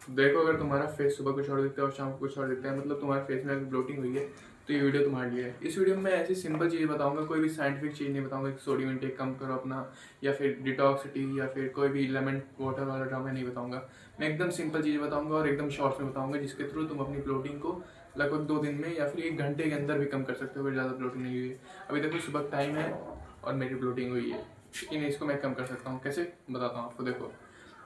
देखो, अगर तुम्हारा फेस सुबह कुछ और दिखता है और शाम को कुछ और दिखता है, मतलब तुम्हारे फेस में अगर ब्लोटिंग हुई है, तो ये वीडियो तुम्हारे लिए है। इस वीडियो में मैं ऐसी सिंपल चीज़ बताऊंगा, कोई भी साइंटिफिक चीज़ नहीं बताऊंगा कि सोडियम इंटेक कम करो अपना, या फिर डिटॉक्सिटी, या फिर कोई भी लेमन वाटर वाला ड्रामा नहीं बताऊंगा। मैं एकदम सिंपल चीज़ बताऊंगा और एकदम शॉर्ट्स में बताऊंगा, जिसके थ्रू तुम अपनी ब्लोटिंग को लगभग 2 दिन में या फिर 1 घंटे के अंदर भी कम कर सकते हो, अगर ज़्यादा ब्लोटिंग नहीं हुई है। अभी देखो सुबह टाइम है और मेरी ब्लोटिंग हुई है, लेकिन इसको मैं कम कर सकता हूँ। कैसे बताता हूँ आपको। देखो,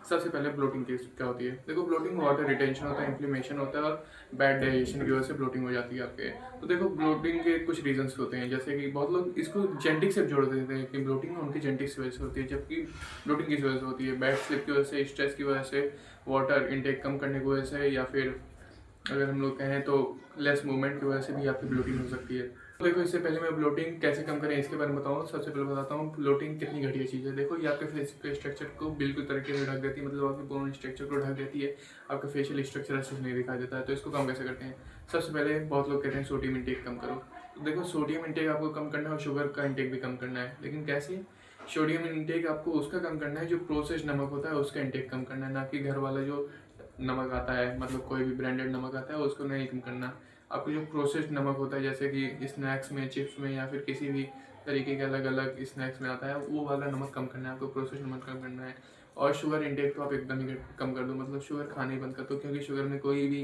सबसे पहले ब्लोटिंग क्या होती है। देखो, ब्लोटिंग वाटर रिटेंशन होता है, इन्फ्लेमेशन होता है, और बैड डाइजेशन की वजह से ब्लोटिंग हो जाती है आपके। तो देखो, ब्लोटिंग के कुछ रीजंस होते हैं, जैसे कि बहुत लोग इसको जेनेटिक से जोड़ देते हैं कि ब्लोटिंग उनकी जेनेटिक्स की वजह से होती है, जबकि ब्लोटिंग किस वजह से होती है? बैड स्लिप की वजह से, स्ट्रेस की वजह से, वाटर इनटेक कम करने की वजह से, या फिर अगर हम लोग कहें तो लेस मूवमेंट की वजह से भी आपकी ब्लोटिंग हो सकती है। तो देखो, इससे पहले मैं ब्लोटिंग कैसे कम करें इसके बारे में बताऊँ। सबसे पहले बताता हूँ ब्लोटिंग कितनी घटिया चीज़ है। देखो, ये आपके फेस के स्ट्रक्चर को बिल्कुल तरीके से ढक देती है, मतलब आपके बोन स्ट्रक्चर को ढक देती है, आपका फेशियल स्ट्रक्चर अच्छे से नहीं दिखाई देता है। तो इसको कम कैसे करते हैं? सबसे पहले बहुत लोग कहते हैं सोडियम इंटेक कम करो। तो देखो, सोडियम इंटेक आपको कम करना है और शुगर का इंटेक भी कम करना है, लेकिन कैसे? सोडियम इंटेक आपको उसका कम करना है जो प्रोसेस्ड नमक होता है, उसका इंटेक कम करना है, ना कि घर वाला जो नमक आता है, मतलब कोई भी ब्रांडेड नमक आता है उसको नहीं कम करना। आपको जो प्रोसेस्ड नमक होता है, जैसे कि स्नैक्स में, चिप्स में, या फिर किसी भी तरीके के अलग अलग स्नैक्स में आता है, वो वाला नमक कम करना है आपको, प्रोसेस्ड नमक कम करना है। और शुगर इंटेक तो आप एकदम ही कम कर दो, मतलब शुगर खाने ही बंद कर दो, क्योंकि शुगर में कोई भी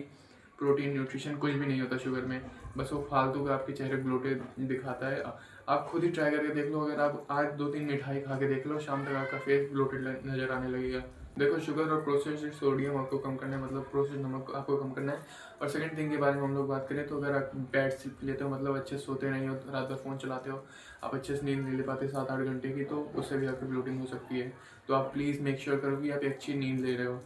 प्रोटीन, न्यूट्रिशन कुछ भी नहीं होता शुगर में। बस वो फालतू का आपके चेहरे ग्लोटे दिखाता है। आप खुद ही ट्राई करके देख लो, अगर आप आज 2-3 मिठाई खा के देख लो, शाम तक आपका फेस ग्लोटेड नजर आने लगेगा। देखो, शुगर और प्रोसेस्ड सोडियम आपको कम करना है, मतलब प्रोसेस्ड नमक आपको कम करना है। और सेकंड थिंग के बारे में हम लोग बात करें, तो अगर आप बैड स्लीप लेते हो, मतलब अच्छे से सोते नहीं हो, रात भर फ़ोन चलाते हो, आप अच्छे से नींद नहीं ले पाते 7-8 घंटे की, तो उससे भी आपकी ब्लोटिंग हो सकती है। तो आप प्लीज़ मेक श्योर करो कि आप एक अच्छी नींद ले रहे हो।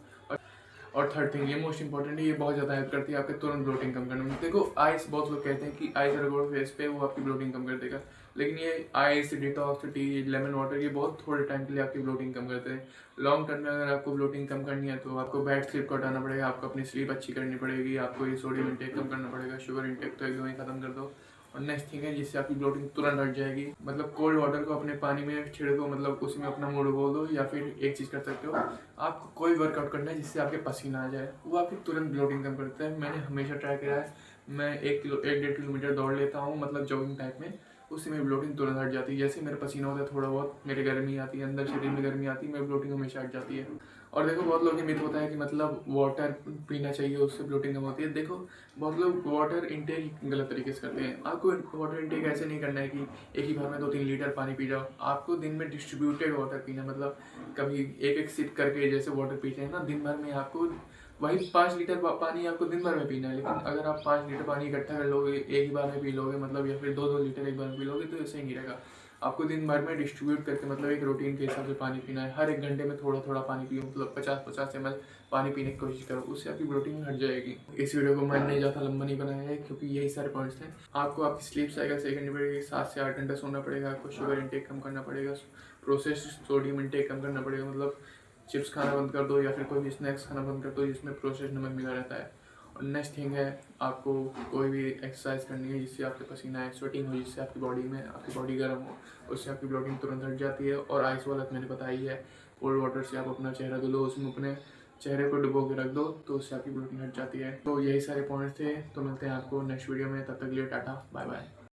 और थर्ड थिंग, ये मोस्ट इंपॉर्टेंट है, ये बहुत ज़्यादा हेल्प करती है आपके तुरंत ब्लोटिंग कम करने में। देखो, आइस, बहुत लोग कहते हैं कि आइस रगड़ो फेस पे, वो आपकी ब्लोटिंग कम कर देगा, लेकिन ये ice, detox, T, lemon water, ये बहुत थोड़े टाइम के लिए आपकी ब्लोटिंग कम करते हैं। लॉन्ग टर्म में अगर आपको ब्लोटिंग कम करनी है, तो आपको बैड स्लीप को हटाना पड़ेगा, आपको अपनी स्लीप अच्छी करनी पड़ेगी, आपको ये सोडियम इंटेक कम करना पड़ेगा, शुगर इंटेक तो एकदम ही खत्म कर दो। और नेक्स्ट थिंग है, जिससे आपकी ब्लोटिंग तुरंत हट जाएगी, मतलब कोल्ड वाटर को अपने पानी में छिड़को, मतलब उसमें अपना मुंह डुबो दो, या फिर एक चीज़ कर सकते हो, आपको कोई वर्कआउट करना है जिससे आपके पसीना आ जाए, वो आपकी तुरंत ब्लोटिंग कम करता है। मैंने हमेशा ट्राई किया है। मैं 1-1.5 किलोमीटर दौड़ लेता हूँ, मतलब जॉगिंग टाइप में, उससे मेरी ब्लोटिंग तुरंत हट जाती है। जैसे मेरा पसीना होता है थोड़ा बहुत, मेरे गर्मी आती है, अंदर शरीर में गर्मी आती है, मेरी ब्लोटिंग हमेशा हट जाती है। और देखो, बहुत लोगों के मिथ होता है कि मतलब वाटर पीना चाहिए, उससे ब्लोटिंग कम होती है। देखो, बहुत लोग वाटर इंटेक गलत तरीके से करते हैं। आपको वाटर इंटेक ऐसे नहीं करना है कि एक ही बार में 2-3 लीटर पानी पी जाओ। आपको दिन में डिस्ट्रीब्यूटेड वाटर पीना है, मतलब कभी एक एक सिप करके जैसे वाटर पीते हैं ना, दिन भर में आपको वही 5 लीटर पानी आपको दिन भर में पीना है। लेकिन अगर आप 5 लीटर पानी इकट्ठा कर लोगे, एक ही बार में पी लोगे, मतलब, या फिर 2-2 लीटर एक बार में पी लोगे, तो ऐसे ही नहीं रहेगा। आपको दिन भर में डिस्ट्रीब्यूट करके, मतलब एक रूटीन के हिसाब से पानी पीना है। हर 1 घंटे में थोड़ा थोड़ा पानी पियो, मतलब 50-50 ml पानी पीने की कोशिश करो, उससे आपकी ब्लोटिंग हट जाएगी। इस वीडियो को मैंने ज़्यादा लंबा नहीं बनाया है, क्योंकि यही सारे पॉइंट्स थे। आपको आपकी स्लीप साइकिल सही करनी पड़ेगी, 7 से 8 घंटा सोना पड़ेगा, आपको शुगर इंटेक कम करना पड़ेगा, प्रोसेस्ड सोडियम इंटेक कम करना पड़ेगा, मतलब चिप्स खाना बंद कर दो, या फिर कोई भी स्नैक्स खाना बंद कर दो जिसमें प्रोसेस्ड नमक मिला रहता है। और नेक्स्ट थिंग है, आपको कोई भी एक्सरसाइज करनी है जिससे आपके पसीना आए, स्वेटिंग हो, जिससे आपकी बॉडी में आपकी बॉडी गर्म हो, उससे आपकी ब्लोटिंग तुरंत हट जाती है। और आइस वाला मैंने बताई है, कोल्ड वाटर से आप अपना चेहरा धुलो, उसमें अपने चेहरे को डुबो के रख दो, तो उससे आपकी ब्लोटिंग हट जाती है। तो यही सारे पॉइंट्स थे। तो मिलते हैं आपको नेक्स्ट वीडियो में, तब तक के लिए टाटा, बाय बाय।